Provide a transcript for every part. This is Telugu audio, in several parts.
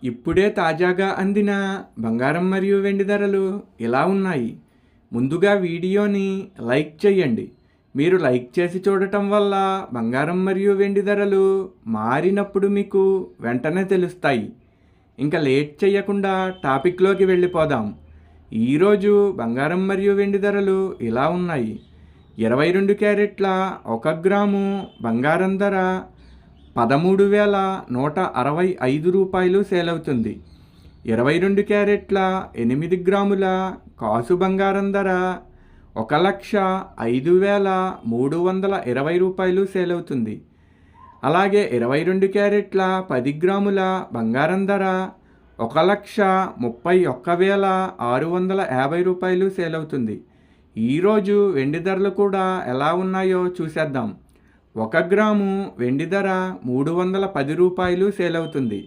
ఇప్పుడే తాజాగా అందిన బంగారం మరియు వెండి ధరలు ఇలా ఉన్నాయి. ముందుగా వీడియోని లైక్ చేయండి. మీరు లైక్ చేసి చూడటం వల్ల బంగారం మరియు వెండి ధరలు మారినప్పుడు మీకు వెంటనే తెలుస్తాయి. ఇంకా లేట్ చేయకుండా టాపిక్లోకి వెళ్ళిపోదాం. ఈరోజు బంగారం మరియు వెండి ధరలు ఇలా ఉన్నాయి. 22 క్యారెట్ల 1 గ్రాము బంగారం ధర 13,165 రూపాయలు సేల్ అవుతుంది. 22 క్యారెట్ల 8 గ్రాముల కాసు బంగారం ధర 1,05,320 రూపాయలు సేల్ అవుతుంది. అలాగే 22 క్యారెట్ల 10 గ్రాముల బంగారం ధర 1,31,650 రూపాయలు సేల్ అవుతుంది. ఈరోజు వెండి ధరలు కూడా ఎలా ఉన్నాయో చూసేద్దాం. 1 గ్రాము వెండి ధర 310 రూపాయలు సేల్ అవుతుంది.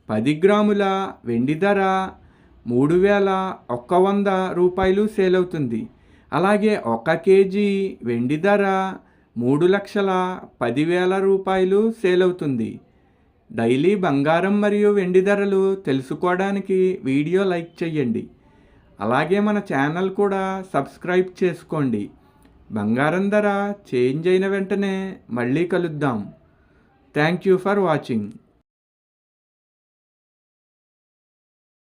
10 గ్రాముల వెండి ధర 3,100 రూపాయలు సేల్ అవుతుంది. అలాగే 1 కేజీ వెండి ధర 3,10,000 రూపాయలు సేల్ అవుతుంది. డైలీ బంగారం మరియు వెండి ధరలు తెలుసుకోవడానికి వీడియో లైక్ చేయండి. అలాగే మన ఛానల్ కూడా సబ్స్క్రైబ్ చేసుకోండి. బంగారం ధర చేంజ్ అయిన వెంటనే మళ్ళీ కలుద్దాం. Thank you for watching.